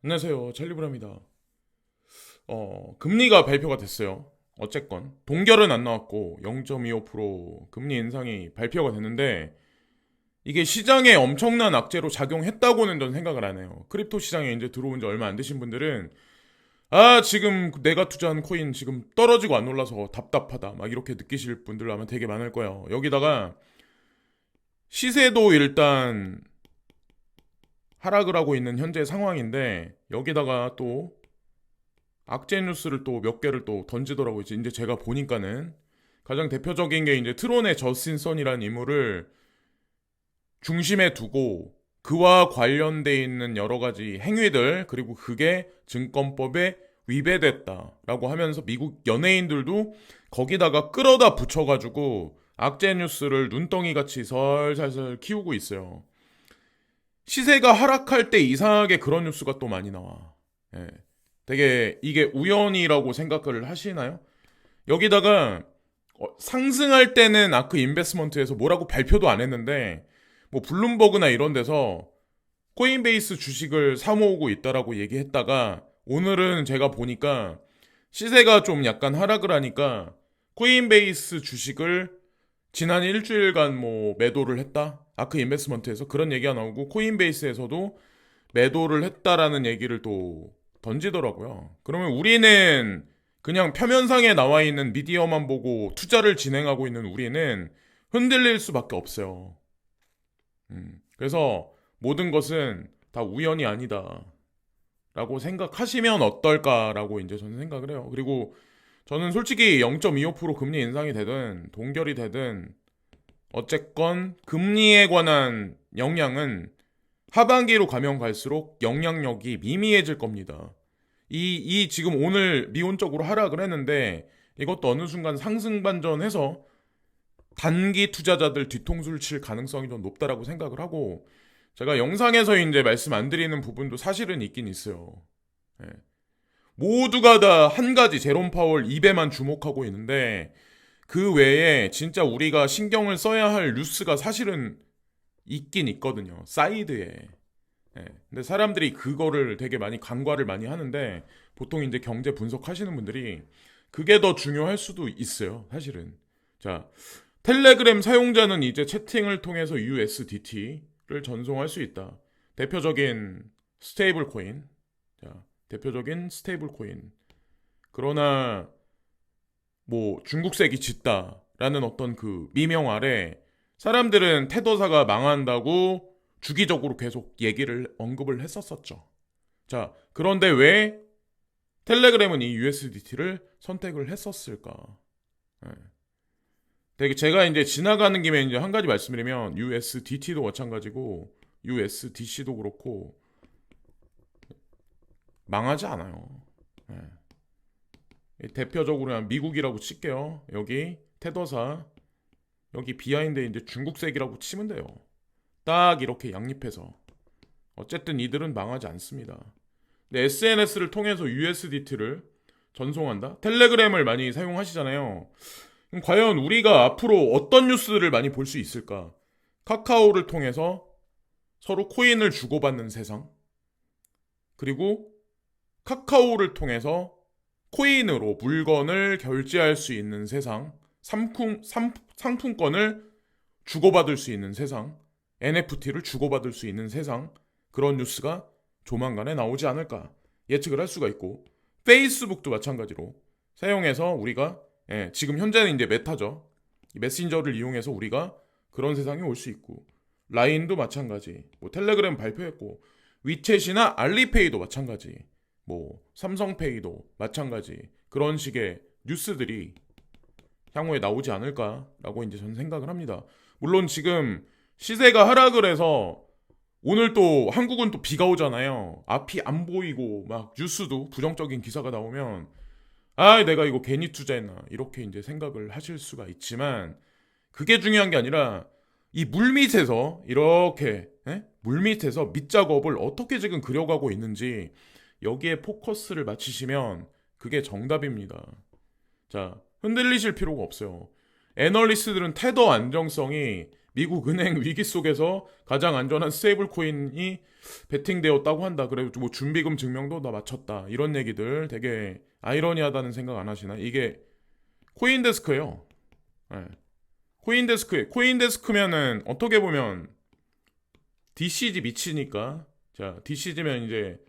안녕하세요. 찰리브라입니다. 금리가 발표가 됐어요. 어쨌건 동결은 안 나왔고 0.25% 금리 인상이 발표가 됐는데 이게 시장에 엄청난 악재로 작용했다고는 전 생각을 안 해요. 크립토 시장에 이제 들어온 지 얼마 안 되신 분들은 지금 내가 투자한 코인 지금 떨어지고 안 올라서 답답하다 막 이렇게 느끼실 분들 아마 되게 많을 거예요. 여기다가 시세도 일단 하락을 하고 있는 현재 상황인데 여기다가 또 악재 뉴스를 또 몇 개를 또 던지더라고요. 이제 제가 보니까는 가장 대표적인 게 이제 트론의 저스틴 선이라는 인물을 중심에 두고 그와 관련돼 있는 여러 가지 행위들 그리고 그게 증권법에 위배됐다라고 하면서 미국 연예인들도 거기다가 끌어다 붙여가지고 악재 뉴스를 눈덩이 같이 설살살 키우고 있어요. 시세가 하락할 때 이상하게 그런 뉴스가 또 많이 나와. 예. 되게 이게 우연이라고 생각을 하시나요? 여기다가 상승할 때는 아크 인베스먼트에서 뭐라고 발표도 안 했는데 뭐 블룸버그나 이런 데서 코인베이스 주식을 사 모으고 있다라고 얘기했다가 오늘은 제가 보니까 시세가 좀 약간 하락을 하니까 코인베이스 주식을 지난 일주일간 뭐 매도를 했다? 아크 인베스먼트에서 그런 얘기가 나오고 코인베이스에서도 매도를 했다라는 얘기를 또 던지더라고요. 그러면 우리는 그냥 표면상에 나와 있는 미디어만 보고 투자를 진행하고 있는 우리는 흔들릴 수밖에 없어요. 그래서 모든 것은 다 우연이 아니다. 라고 생각하시면 어떨까라고 이제 저는 생각을 해요. 그리고 저는 솔직히 0.25% 금리 인상이 되든 동결이 되든 어쨌건 금리에 관한 영향은 하반기로 가면 갈수록 영향력이 미미해질 겁니다. 이 지금 오늘 미온적으로 하락을 했는데 이것도 어느 순간 상승 반전해서 단기 투자자들 뒤통수를 칠 가능성이 좀 높다라고 생각을 하고 제가 영상에서 이제 말씀 안 드리는 부분도 사실은 있긴 있어요. 예. 모두가 다 한 가지 제롬 파월 입에만 주목하고 있는데 그 외에 진짜 우리가 신경을 써야 할 뉴스가 사실은 있긴 있거든요. 사이드에. 예. 근데 사람들이 그거를 되게 많이 간과를 많이 하는데 보통 이제 경제 분석하시는 분들이 그게 더 중요할 수도 있어요. 사실은. 자, 텔레그램 사용자는 이제 채팅을 통해서 USDT를 전송할 수 있다. 대표적인 스테이블 코인. 자, 대표적인 스테이블 코인. 그러나 뭐 중국색이 짙다라는 어떤 그 미명 아래 사람들은 테더사가 망한다고 주기적으로 계속 얘기를 언급을 했었었죠. 자, 그런데 왜 텔레그램은 이 USDT를 선택을 했었을까? 예. 되게 제가 이제 지나가는 김에 이제 한 가지 말씀드리면 USDT도 마찬가지고 USDC도 그렇고 망하지 않아요. 대표적으로 그냥 미국이라고 칠게요. 여기 테더사, 여기 비하인드 이제 중국색이라고 치면 돼요. 딱 이렇게 양립해서. 어쨌든 이들은 망하지 않습니다. 근데 SNS를 통해서 USDT를 전송한다? 텔레그램을 많이 사용하시잖아요. 그럼 과연 우리가 앞으로 어떤 뉴스를 많이 볼 수 있을까? 카카오를 통해서 서로 코인을 주고받는 세상. 그리고 카카오를 통해서 코인으로 물건을 결제할 수 있는 세상. 상품권을 주고받을 수 있는 세상. NFT를 주고받을 수 있는 세상. 그런 뉴스가 조만간에 나오지 않을까 예측을 할 수가 있고 페이스북도 마찬가지로 사용해서 우리가 지금 현재는 이제 메타죠. 메신저를 이용해서 우리가 그런 세상이 올 수 있고 라인도 마찬가지. 뭐 텔레그램 발표했고 위챗이나 알리페이도 마찬가지. 뭐 삼성페이도 마찬가지. 그런 식의 뉴스들이 향후에 나오지 않을까라고 이제 저는 생각을 합니다. 물론 지금 시세가 하락을 해서 오늘 또 한국은 또 비가 오잖아요. 앞이 안 보이고 막 뉴스도 부정적인 기사가 나오면 내가 이거 괜히 투자했나 이렇게 이제 생각을 하실 수가 있지만 그게 중요한 게 아니라 이 물밑에서 이렇게 물밑에서 밑작업을 어떻게 지금 그려가고 있는지 여기에 포커스를 맞추시면 그게 정답입니다. 자, 흔들리실 필요가 없어요. 애널리스트들은 테더 안정성이 미국 은행 위기 속에서 가장 안전한 스테이블 코인이 베팅되었다고 한다. 그래서 뭐 준비금 증명도 다 마쳤다. 이런 얘기들 되게 아이러니하다는 생각 안 하시나? 이게 코인데스크예요. 네. 코인데스크면은 어떻게 보면 DCG 미치니까, 자, DCG면 이제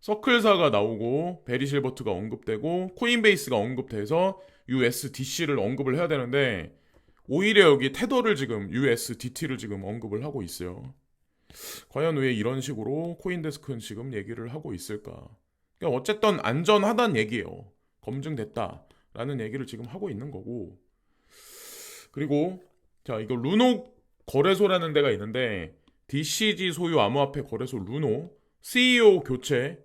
서클사가 나오고 베리실버트가 언급되고 코인베이스가 언급돼서 USDC를 언급을 해야 되는데, 오히려 여기 테더를 지금 USDT를 지금 언급을 하고 있어요. 과연 왜 이런 식으로 코인데스크는 지금 얘기를 하고 있을까? 그러니까 어쨌든 안전하다는 얘기예요. 검증됐다라는 얘기를 지금 하고 있는 거고. 그리고 자, 이거 루노 거래소라는 데가 있는데, DCG 소유 암호화폐 거래소 루노 CEO 교체,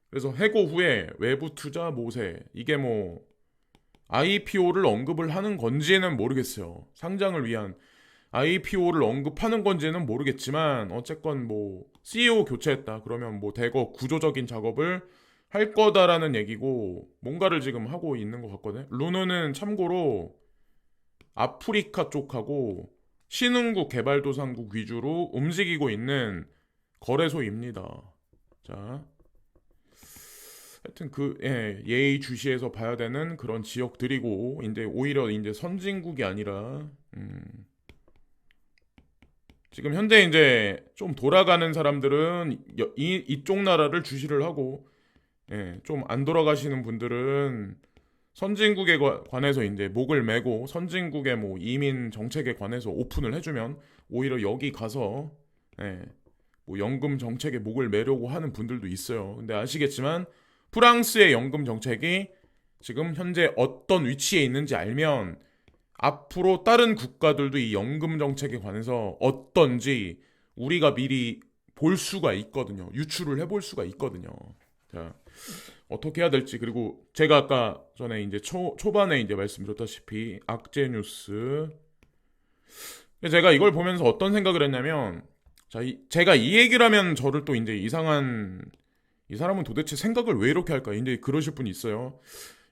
그래서 해고 후에 외부 투자 모세, 이게 뭐 IPO를 언급을 하는 건지는 모르겠어요. 상장을 위한 IPO를 언급하는 건지는 모르겠지만 어쨌건 뭐 CEO 교체했다 그러면 뭐 대거 구조적인 작업을 할 거다라는 얘기고, 뭔가를 지금 하고 있는 것 같거든요. 루노는 참고로 아프리카 쪽하고 신흥국 개발도상국 위주로 움직이고 있는 거래소입니다. 자, 하여튼 예의주시해서 봐야 되는 그런 지역들이고, 이제 오히려 이제 선진국이 아니라 지금 현재 이제 좀 돌아가는 사람들은 이쪽 나라를 주시를 하고, 좀 안 돌아가시는 분들은 선진국에 관해서 이제 목을 메고 선진국의 뭐 이민 정책에 관해서 오픈을 해주면 오히려 여기 가서 뭐 연금 정책에 목을 매려고 하는 분들도 있어요. 근데 아시겠지만 프랑스의 연금 정책이 지금 현재 어떤 위치에 있는지 알면 앞으로 다른 국가들도 이 연금 정책에 관해서 어떤지 우리가 미리 볼 수가 있거든요. 유추를 해볼 수가 있거든요. 자, 어떻게 해야 될지. 그리고 제가 아까 전에 이제 초반에 이제 말씀드렸다시피 악재뉴스, 제가 이걸 보면서 어떤 생각을 했냐면, 자, 제가 이 얘기를 하면 저를 또 이제 이상한, 이 사람은 도대체 생각을 왜 이렇게 할까? 이제 그러실 분이 있어요.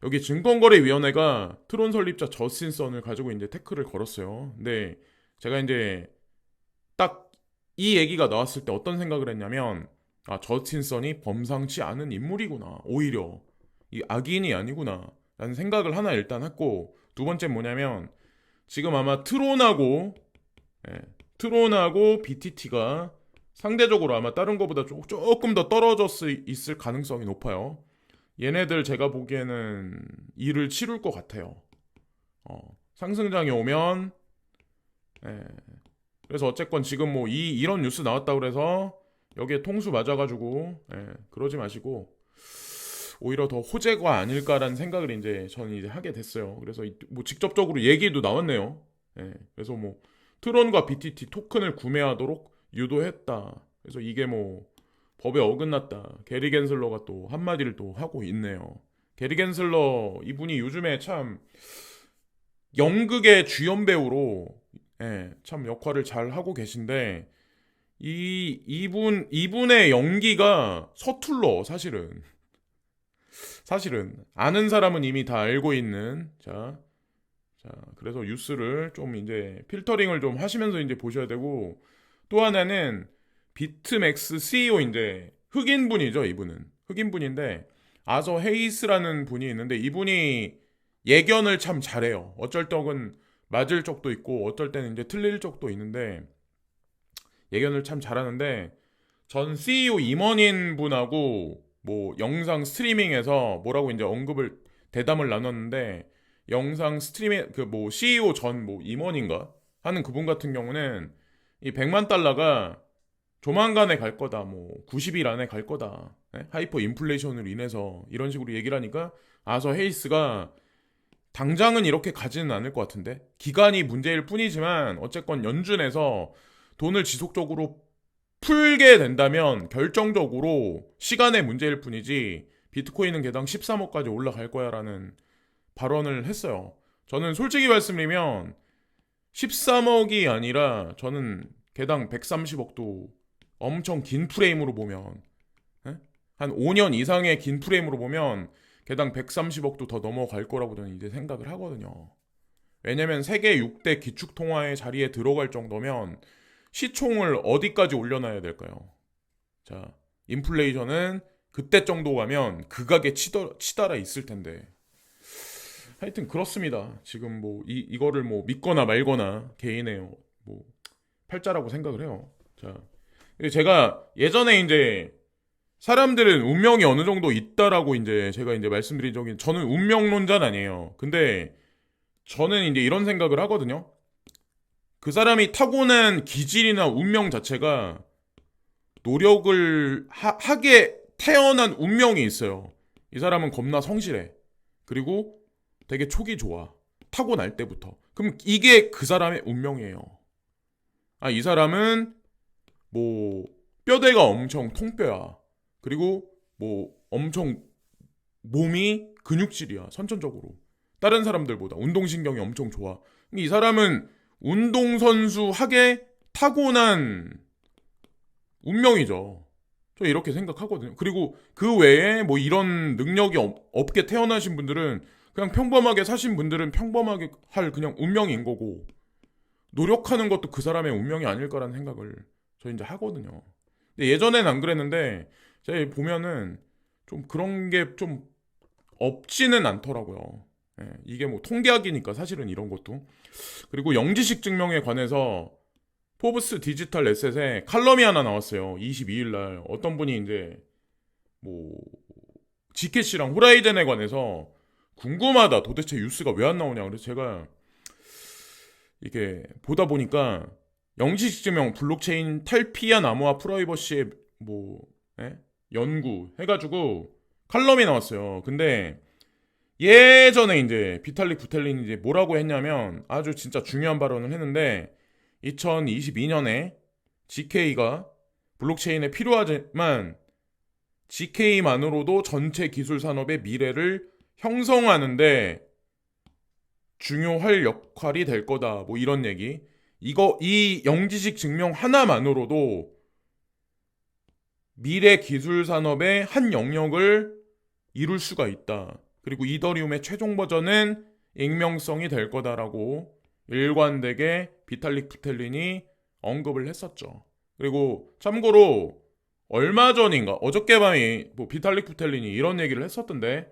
여기 증권거래위원회가 트론 설립자 저스틴 선을 가지고 이제 태클을 걸었어요. 근데 제가 이제 딱 이 얘기가 나왔을 때 어떤 생각을 했냐면, 아, 저스틴 선이 범상치 않은 인물이구나. 오히려 이 악인이 아니구나 라는 생각을 하나 일단 했고, 두 번째 뭐냐면 지금 아마 트론하고 BTT가 상대적으로 아마 다른 거보다 조금 더 떨어져 있을 가능성이 높아요. 얘네들 제가 보기에는 일을 치룰 것 같아요. 상승장이 오면, 그래서 어쨌건 지금 뭐 이런 뉴스 나왔다 그래서 여기에 통수 맞아가지고 그러지 마시고 오히려 더 호재가 아닐까라는 생각을 이제 저는 이제 하게 됐어요. 그래서 뭐 직접적으로 얘기도 나왔네요. 그래서 뭐 트론과 BTT 토큰을 구매하도록 유도했다. 그래서 이게 뭐 법에 어긋났다. 게리 겐슬러가 또 한마디를 또 하고 있네요. 게리 겐슬러 이분이 요즘에 참 연극의 주연 배우로 참 역할을 잘 하고 계신데, 이분의 연기가 서툴러. 사실은 아는 사람은 이미 다 알고 있는. 자, 그래서 뉴스를 좀 이제 필터링을 좀 하시면서 이제 보셔야 되고, 또 하나는 비트맥스 CEO 이제 흑인분이죠. 이분은 흑인분인데 아서 헤이스라는 분이 있는데, 이분이 예견을 참 잘해요. 어쩔 적은 맞을 적도 있고 어떨 때는 이제 틀릴 적도 있는데 예견을 참 잘하는데, 전 CEO 임원인 분하고 뭐 영상 스트리밍에서 뭐라고 이제 대담을 나눴는데, 영상 스트리밍 그 뭐 CEO 전 뭐 임원인가 하는 그분 같은 경우는 이 100만 달러가 조만간에 갈 거다, 뭐 90일 안에 갈 거다, 하이퍼 인플레이션으로 인해서, 이런 식으로 얘기를 하니까 아서 헤이스가 당장은 이렇게 가지는 않을 것 같은데, 기간이 문제일 뿐이지만 어쨌건 연준에서 돈을 지속적으로 풀게 된다면 결정적으로 시간의 문제일 뿐이지 비트코인은 개당 13억까지 올라갈 거야 라는 발언을 했어요. 저는 솔직히 말씀드리면 13억이 아니라 저는 개당 130억도 엄청 긴 프레임으로 보면, 한 5년 이상의 긴 프레임으로 보면 개당 130억도 더 넘어갈 거라고 저는 이제 생각을 하거든요. 왜냐면 세계 6대 기축통화의 자리에 들어갈 정도면 시총을 어디까지 올려놔야 될까요? 자, 인플레이션은 그때 정도 가면 극악에 치달아 있을 텐데. 하여튼 그렇습니다. 지금 뭐 이거를 뭐 믿거나 말거나 개인의 뭐 팔자라고 생각을 해요. 자, 제가 예전에 이제 사람들은 운명이 어느 정도 있다라고 이제 제가 이제 말씀드린 적이, 저는 운명론자는 아니에요. 근데 저는 이제 이런 생각을 하거든요. 그 사람이 타고난 기질이나 운명 자체가 노력을 하게 태어난 운명이 있어요. 이 사람은 겁나 성실해. 그리고 되게 촉이 좋아. 타고날 때부터. 그럼 이게 그 사람의 운명이에요. 아, 이 사람은 뭐 뼈대가 엄청 통뼈야. 그리고 뭐 엄청 몸이 근육질이야. 선천적으로. 다른 사람들보다 운동신경이 엄청 좋아. 이 사람은 운동선수 하게 타고난 운명이죠. 저 이렇게 생각하거든요. 그리고 그 외에 뭐 이런 능력이 없게 태어나신 분들은, 그냥 평범하게 사신 분들은 평범하게 할 그냥 운명인 거고, 노력하는 것도 그 사람의 운명이 아닐까라는 생각을 저 이제 하거든요. 근데 예전엔 안 그랬는데 제가 보면은 좀 그런 게 좀 없지는 않더라고요. 예, 이게 뭐 통계학이니까 사실은 이런 것도. 그리고 영지식 증명에 관해서 포브스 디지털 에셋에 칼럼이 하나 나왔어요. 22일 날 어떤 분이 이제 뭐 지켓이랑 호라이젠에 관해서 궁금하다. 도대체 뉴스가 왜 안 나오냐. 그래서 제가 이게 보다 보니까 영지식 증명 블록체인 탈피아 나무와 프라이버시의 뭐 연구 해가지고 칼럼이 나왔어요. 근데 예전에 이제 비탈릭 부텔린이 이제 뭐라고 했냐면 아주 진짜 중요한 발언을 했는데, 2022년에 GK가 블록체인에 필요하지만 GK만으로도 전체 기술 산업의 미래를 형성하는데 중요할 역할이 될 거다. 뭐 이런 얘기. 이 영지식 증명 하나만으로도 미래 기술 산업의 한 영역을 이룰 수가 있다. 그리고 이더리움의 최종 버전은 익명성이 될 거다라고 일관되게 비탈릭 부텔린이 언급을 했었죠. 그리고 참고로 얼마 전인가 어저께 밤에 뭐 비탈릭 부텔린이 이런 얘기를 했었던데,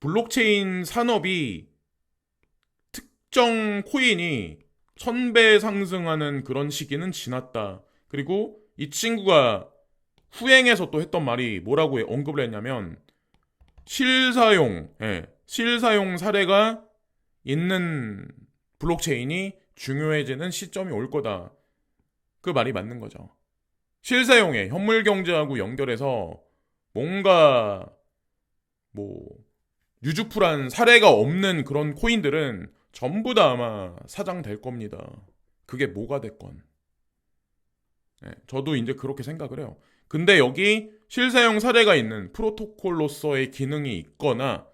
블록체인 산업이 특정 코인이 1000배 상승하는 그런 시기는 지났다. 그리고 이 친구가 후행에서 또 했던 말이 뭐라고 언급을 했냐면, 실사용 사례가 있는 블록체인이 중요해지는 시점이 올 거다. 그 말이 맞는 거죠. 실사용에 현물 경제하고 연결해서 뭔가 뭐 유즈풀한 사례가 없는 그런 코인들은 전부 다 아마 사장될 겁니다. 그게 뭐가 됐건. 저도 이제 그렇게 생각을 해요. 근데 여기 실사용 사례가 있는 프로토콜로서의 기능이 있거나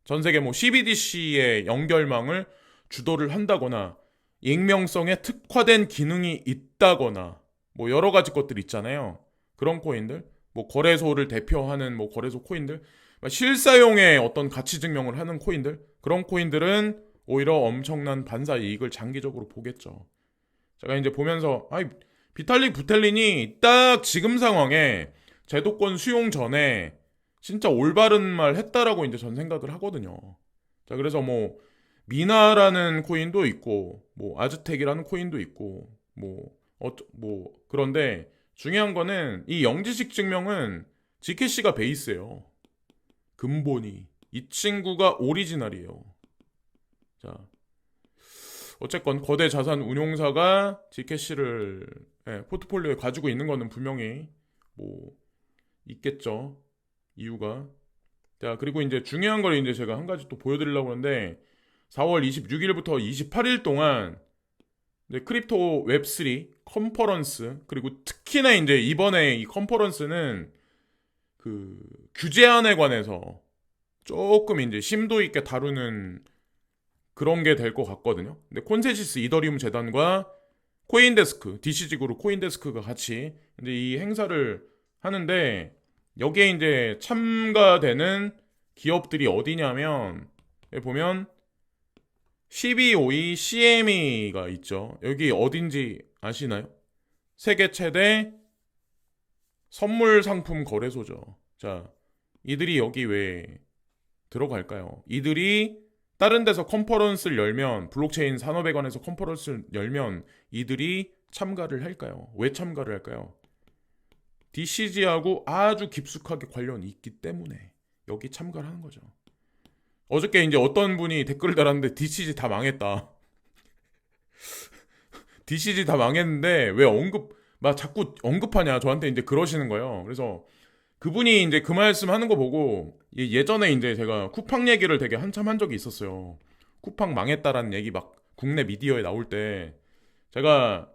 전 세계 뭐 CBDC의 연결망을 주도를 한다거나 익명성에 특화된 기능이 있다거나 뭐 여러 가지 것들 있잖아요. 그런 코인들, 뭐 거래소를 대표하는 뭐 거래소 코인들, 실사용의 어떤 가치 증명을 하는 코인들, 그런 코인들은 오히려 엄청난 반사 이익을 장기적으로 보겠죠. 제가 이제 보면서 비탈릭 부텔린이 딱 지금 상황에 제도권 수용 전에 진짜 올바른 말 했다라고 이제 전 생각을 하거든요. 자, 그래서 뭐 미나라는 코인도 있고 뭐 아즈텍이라는 코인도 있고 그런데 중요한 거는 이 영지식 증명은 GKC가 베이스예요. 근본이 이 친구가 오리지널이에요. 자, 어쨌건 거대 자산 운용사가 GKC를 포트폴리오에 가지고 있는 거는 분명히 뭐 있겠죠. 이유가. 자, 그리고 이제 중요한 걸 이제 제가 한 가지 또 보여드리려고 하는데, 4월 26일부터 28일 동안 크립토 웹3 컨퍼런스, 그리고 특히나 이제 이번에 이 컨퍼런스는 그 규제안에 관해서 조금 이제 심도 있게 다루는 그런 게 될 것 같거든요. 근데 콘센시스 이더리움 재단과 코인데스크, DC직으로 코인데스크가 같이 이제 이 행사를 하는데, 여기에 이제 참가되는 기업들이 어디냐면, 여기 보면 1252 CME가 있죠. 여기 어딘지 아시나요? 세계 최대 선물 상품 거래소죠. 자, 이들이 여기 왜 들어갈까요? 이들이 다른 데서 컨퍼런스를 열면, 블록체인 산업에 관해서 컨퍼런스를 열면 이들이 참가를 할까요? 왜 참가를 할까요? DCG하고 아주 깊숙하게 관련이 있기 때문에 여기 참가를 하는 거죠. 어저께 이제 어떤 분이 댓글을 달았는데 DCG 다 망했다. DCG 다 망했는데 왜 막 자꾸 언급하냐 저한테 이제 그러시는 거예요. 그래서 그분이 이제 그 말씀 하는 거 보고 예전에 이제 제가 쿠팡 얘기를 되게 한참 한 적이 있었어요. 쿠팡 망했다라는 얘기 막 국내 미디어에 나올 때 제가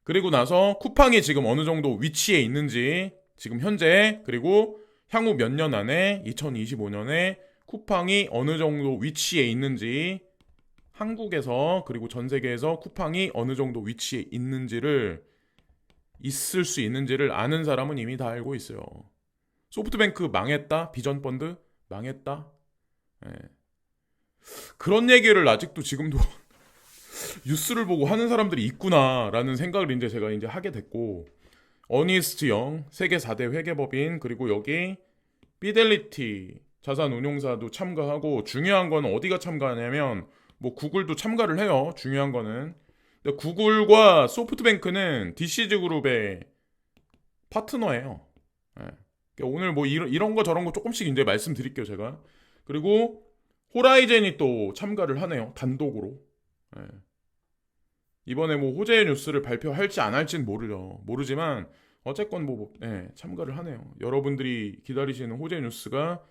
그리고 나서 쿠팡이 지금 어느 정도 위치에 있는지 지금 현재 그리고 향후 몇 년 안에 2025년에 쿠팡이 어느 정도 위치에 있는지 한국에서 그리고 전 세계에서 쿠팡이 어느 정도 위치에 있을 수 있는지를 아는 사람은 이미 다 알고 있어요. 소프트뱅크 망했다? 비전펀드 망했다? 예. 그런 얘기를 아직도 지금도 뉴스를 보고 하는 사람들이 있구나라는 생각을 이제 제가 이제 하게 됐고 어니스트 영 세계 4대 회계법인 그리고 여기 피델리티 자산운용사도 참가하고 중요한 건 어디가 참가하냐면 뭐 구글도 참가를 해요. 중요한 거는 근데 구글과 소프트뱅크는 DCG 그룹의 파트너예요. 예. 오늘 뭐 이런 거 저런 거 조금씩 이제 말씀드릴게요 제가. 그리고 호라이젠이 또 참가를 하네요 단독으로. 예. 이번에 뭐 호재 뉴스를 발표할지 안 할지는 모르지만 어쨌건 참가를 하네요. 여러분들이 기다리시는 호재 뉴스가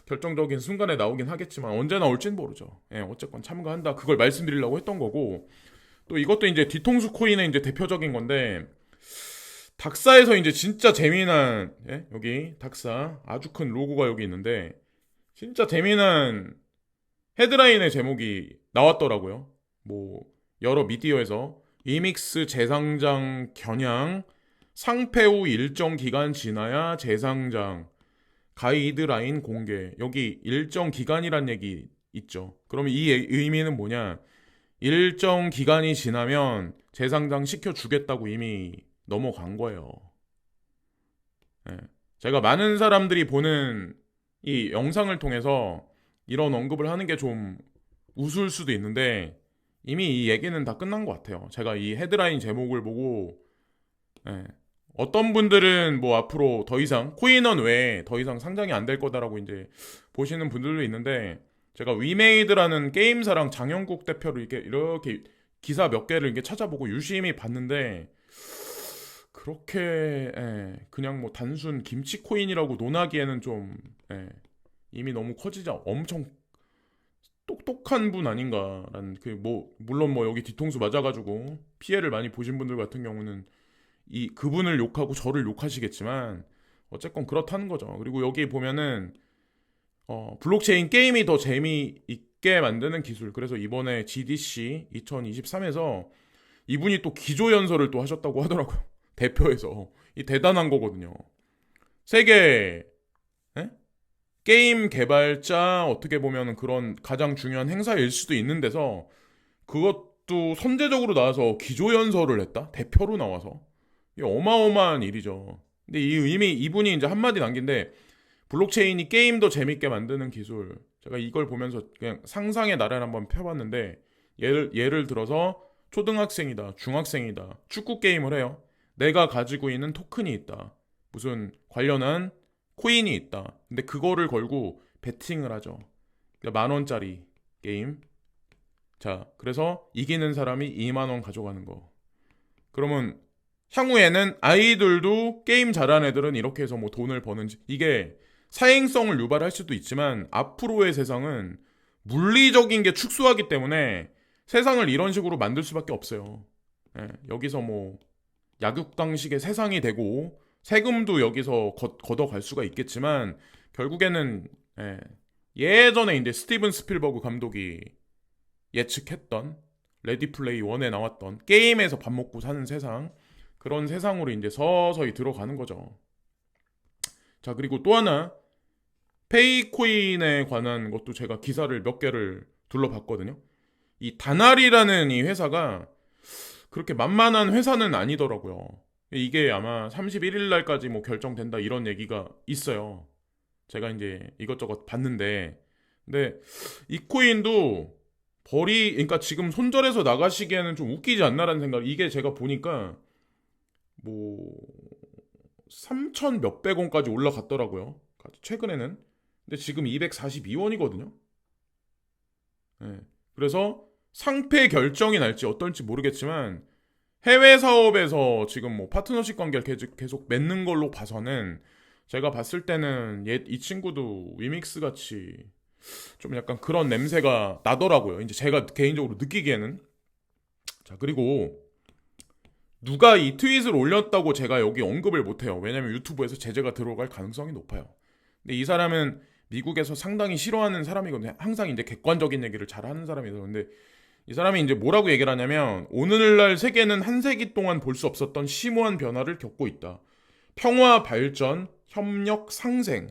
결정적인 순간에 나오긴 하겠지만 언제 나올지는 모르죠. 예, 어쨌건 참가한다. 그걸 말씀드리려고 했던 거고 또 이것도 이제 뒤통수 코인의 이제 대표적인 건데 닥사에서 이제 진짜 재미난 여기 닥사 아주 큰 로고가 여기 있는데 진짜 재미난 헤드라인의 제목이 나왔더라고요. 뭐 여러 미디어에서 이믹스 재상장 겨냥 상폐 후 일정 기간 지나야 재상장 가이드라인 공개. 여기 일정 기간이란 얘기 있죠. 그러면 이 의미는 뭐냐? 일정 기간이 지나면 재상장 시켜주겠다고 이미 넘어간 거예요. 예. 제가 많은 사람들이 보는 이 영상을 통해서 이런 언급을 하는 게 좀 우스울 수도 있는데 이미 이 얘기는 다 끝난 것 같아요. 제가 이 헤드라인 제목을 보고 예. 어떤 분들은 뭐 앞으로 더 이상 코인원 외에 더 이상 상장이 안 될 거다라고 이제 보시는 분들도 있는데 제가 위메이드라는 게임사랑 장영국 대표를 이렇게 기사 몇 개를 이렇게 찾아보고 유심히 봤는데 그렇게 그냥 뭐 단순 김치 코인이라고 논하기에는 좀 이미 너무 커지자 엄청 똑똑한 분 아닌가라는 그 뭐 물론 뭐 여기 뒤통수 맞아가지고 피해를 많이 보신 분들 같은 경우는 이 그분을 욕하고 저를 욕하시겠지만 어쨌건 그렇다는 거죠. 그리고 여기 보면은 블록체인 게임이 더 재미있게 만드는 기술. 그래서 이번에 GDC 2023에서 이분이 또 기조연설을 또 하셨다고 하더라고요. 대표에서. 이 대단한 거거든요. 세계 게임 개발자 어떻게 보면 그런 가장 중요한 행사일 수도 있는 데서 그것도 선제적으로 나와서 기조연설을 했다? 대표로 나와서. 이게 어마어마한 일이죠. 근데 이분이 이제 한마디 남긴데 블록체인이 게임도 재밌게 만드는 기술. 제가 이걸 보면서 그냥 상상의 나래를 한번 펴봤는데 예를 들어서 초등학생이다, 중학생이다, 축구 게임을 해요. 내가 가지고 있는 토큰이 있다. 무슨 관련한 코인이 있다. 근데 그거를 걸고 베팅을 하죠. 그러니까 10,000원짜리 게임. 자, 그래서 이기는 사람이 20,000원 가져가는 거. 그러면 향후에는 아이들도 게임 잘하는 애들은 이렇게 해서 뭐 돈을 버는지 이게 사행성을 유발할 수도 있지만 앞으로의 세상은 물리적인 게 축소하기 때문에 세상을 이런 식으로 만들 수밖에 없어요. 여기서 뭐 약육강식의 세상이 되고 세금도 여기서 걷어갈 수가 있겠지만 결국에는 예전에 이제 스티븐 스필버그 감독이 예측했던 레디 플레이 1에 나왔던 게임에서 밥 먹고 사는 세상 그런 세상으로 이제 서서히 들어가는 거죠. 자, 그리고 또 하나 페이코인에 관한 것도 제가 기사를 몇 개를 둘러봤거든요. 이 다날이라는 이 회사가 그렇게 만만한 회사는 아니더라고요. 이게 아마 31일 날까지 뭐 결정된다 이런 얘기가 있어요. 제가 이제 이것저것 봤는데, 근데 이 코인도 그러니까 지금 손절해서 나가시기에는 좀 웃기지 않나라는 생각. 이게 제가 보니까 뭐 3천 몇백 원까지 올라갔더라고요. 최근에는. 근데 지금 242원이거든요. 네. 그래서 상패 결정이 날지 어떨지 모르겠지만 해외 사업에서 지금 뭐 파트너십 관계를 계속 맺는 걸로 봐서는 제가 봤을 때는 이 친구도 위믹스 같이 좀 약간 그런 냄새가 나더라고요. 이제 제가 개인적으로 느끼기에는. 자, 그리고 누가 이 트윗을 올렸다고 제가 여기 언급을 못해요. 왜냐면 유튜브에서 제재가 들어갈 가능성이 높아요. 근데 이 사람은 미국에서 상당히 싫어하는 사람이거든요. 항상 이제 객관적인 얘기를 잘 하는 사람이어서. 근데 이 사람이 이제 뭐라고 얘기를 하냐면, 오늘날 세계는 한 세기 동안 볼 수 없었던 심오한 변화를 겪고 있다. 평화 발전, 협력 상생,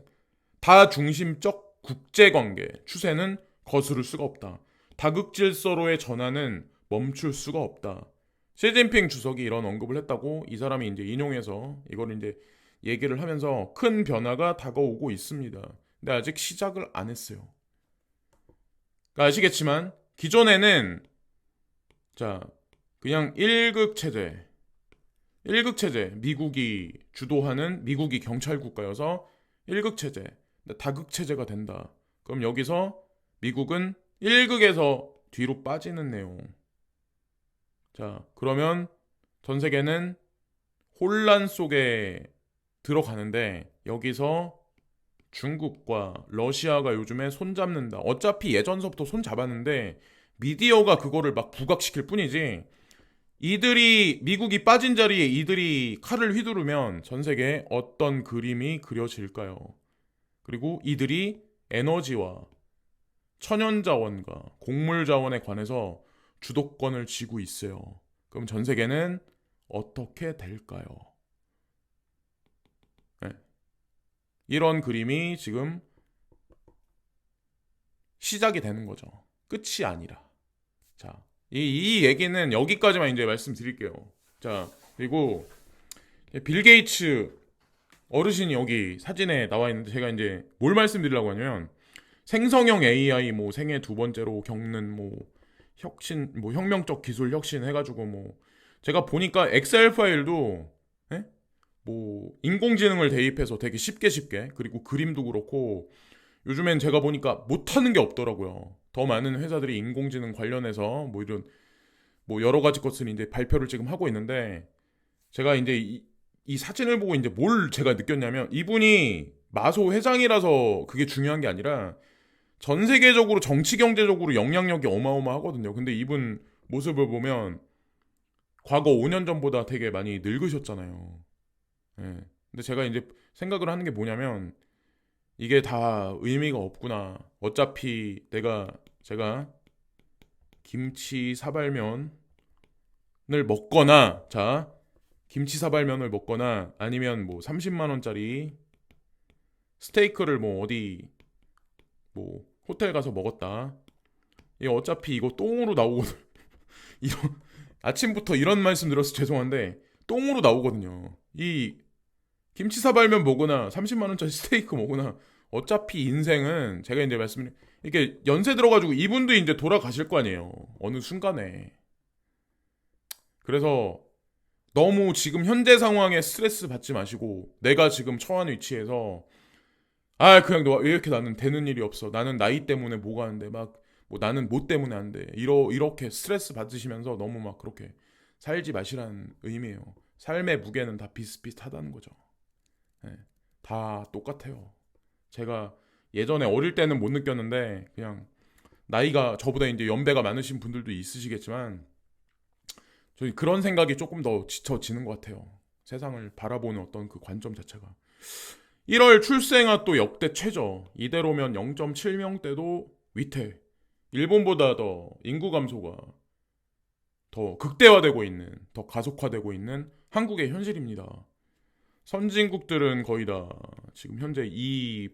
다중심적 국제관계 추세는 거스를 수가 없다. 다극질서로의 전환은 멈출 수가 없다. 시진핑 주석이 이런 언급을 했다고 이 사람이 이제 인용해서 이걸 이제 얘기를 하면서 큰 변화가 다가오고 있습니다. 근데 아직 시작을 안 했어요. 그러니까 아시겠지만 기존에는 자 그냥 1극 체제, 미국이 주도하는 미국이 경찰 국가여서 1극 체제, 다극 체제가 된다. 그럼 여기서 미국은 1극에서 뒤로 빠지는 내용. 자, 그러면 전 세계는 혼란 속에 들어가는데 여기서 중국과 러시아가 요즘에 손잡는다. 어차피 예전서부터 손잡았는데 미디어가 그거를 막 부각시킬 뿐이지, 미국이 빠진 자리에 이들이 칼을 휘두르면 전 세계에 어떤 그림이 그려질까요? 그리고 이들이 에너지와 천연자원과 곡물자원에 관해서 주도권을 쥐고 있어요. 그럼 전 세계는 어떻게 될까요? 네. 이런 그림이 지금 시작이 되는 거죠. 끝이 아니라. 자, 이 얘기는 여기까지만 이제 말씀드릴게요. 자, 그리고 빌 게이츠 어르신이 여기 사진에 나와 있는데, 제가 이제 뭘 말씀드리려고 하냐면, 생성형 AI 뭐 생애 두 번째로 겪는 뭐 혁신, 뭐 혁명적 기술 혁신 해가지고 뭐 제가 보니까 엑셀 파일도 예? 뭐 인공지능을 대입해서 되게 쉽게, 그리고 그림도 그렇고 요즘엔 제가 보니까 못하는 게 없더라고요. 더 많은 회사들이 인공지능 관련해서 뭐 이런 뭐 여러 가지 것을 이제 발표를 지금 하고 있는데, 제가 이제 이 사진을 보고 이제 뭘 제가 느꼈냐면, 이분이 마소 회장이라서 그게 중요한 게 아니라 전 세계적으로 정치 경제적으로 영향력이 어마어마하거든요. 근데 이분 모습을 보면 과거 5년 전보다 되게 많이 늙으셨잖아요. 예. 근데 제가 이제 생각을 하는 게 뭐냐면, 이게 다 의미가 없구나. 어차피 제가 김치 사발면을 먹거나, 자, 김치 사발면을 먹거나 아니면 뭐 30만 원짜리 스테이크를 뭐 어디 뭐 호텔 가서 먹었다. 이 어차피 이거 똥으로 나오거든. 이런 아침부터 이런 말씀 드려서 죄송한데 똥으로 나오거든요. 이 김치 사발면 먹으나 30만 원짜리 스테이크 먹으나 어차피 인생은, 제가 이제 이게 연세 들어가지고 이분도 이제 돌아가실 거 아니에요. 어느 순간에. 그래서 너무 지금 현재 상황에 스트레스 받지 마시고, 내가 지금 처한 위치에서 그냥 너 왜 이렇게 나는 되는 일이 없어, 나는 나이 때문에 뭐가 안 돼, 막 뭐 나는 뭐 때문에 안 돼, 이렇게 스트레스 받으시면서 너무 막 그렇게 살지 마시라는 의미예요. 삶의 무게는 다 비슷비슷하다는 거죠. 네, 다 똑같아요. 제가 예전에 어릴 때는 못 느꼈는데, 그냥 나이가 저보다 이제 연배가 많으신 분들도 있으시겠지만 저희 그런 생각이 조금 더 지쳐지는 것 같아요. 세상을 바라보는 어떤 그 관점 자체가. 1월 출생아 또 역대 최저. 이대로면 0.7명대도 위태. 일본보다 더 인구 감소가 더 극대화되고 있는, 더 가속화되고 있는 한국의 현실입니다. 선진국들은 거의 다 지금 현재 이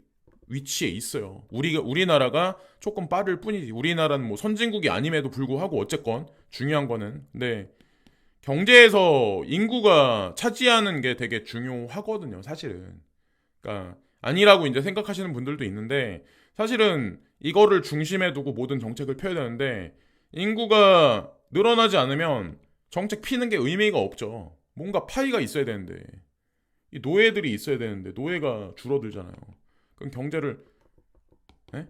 위치에 있어요. 우리나라가 조금 빠를 뿐이지. 우리나라는 뭐 선진국이 아님에도 불구하고 어쨌건 중요한 거는. 근데 경제에서 인구가 차지하는 게 되게 중요하거든요, 사실은. 그러니까 아니라고 이제 생각하시는 분들도 있는데 사실은 이거를 중심에 두고 모든 정책을 펴야 되는데 인구가 늘어나지 않으면 정책 피는 게 의미가 없죠. 뭔가 파이가 있어야 되는데 이 노예들이 있어야 되는데 노예가 줄어들잖아요. 그럼 경제를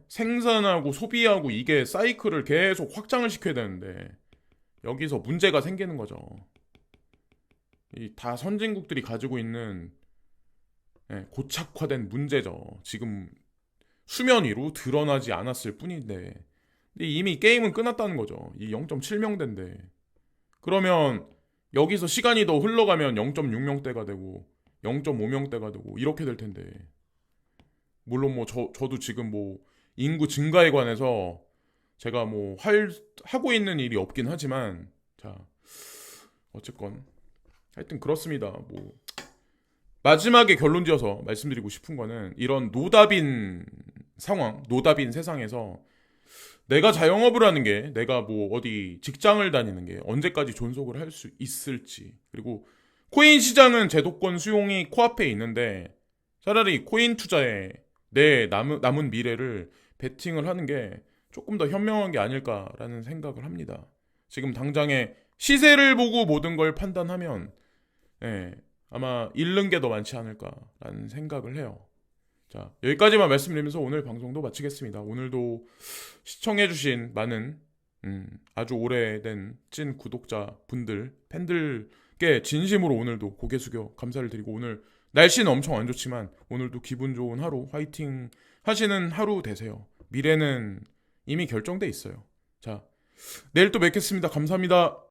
생산하고 소비하고 이게 사이클을 계속 확장을 시켜야 되는데 여기서 문제가 생기는 거죠. 이 다 선진국들이 가지고 있는 고착화된 문제죠. 지금 수면 위로 드러나지 않았을 뿐인데 근데 이미 게임은 끝났다는 거죠. 이 0.7명대인데 그러면 여기서 시간이 더 흘러가면 0.6명대가 되고 0.5명대가 되고 이렇게 될 텐데 물론 뭐 저도 지금 뭐 인구 증가에 관해서 제가 뭐 하고 있는 일이 없긴 하지만 자 어쨌건 하여튼 그렇습니다. 뭐 마지막에 결론 지어서 말씀드리고 싶은 거는 이런 노답인 상황, 노답인 세상에서 내가 자영업을 하는 게 내가 뭐 어디 직장을 다니는 게 언제까지 존속을 할 수 있을지 그리고 코인 시장은 제도권 수용이 코앞에 있는데 차라리 코인 투자에 내 남은 미래를 베팅을 하는 게 조금 더 현명한 게 아닐까라는 생각을 합니다. 지금 당장에 시세를 보고 모든 걸 판단하면 아마 잃는 게 더 많지 않을까라는 생각을 해요. 자, 여기까지만 말씀드리면서 오늘 방송도 마치겠습니다. 오늘도 시청해주신 많은 아주 오래된 찐 구독자 분들, 팬들께 진심으로 오늘도 고개 숙여 감사를 드리고 오늘 날씨는 엄청 안 좋지만 오늘도 기분 좋은 하루, 화이팅 하시는 하루 되세요. 미래는 이미 결정돼 있어요. 자, 내일 또 뵙겠습니다. 감사합니다.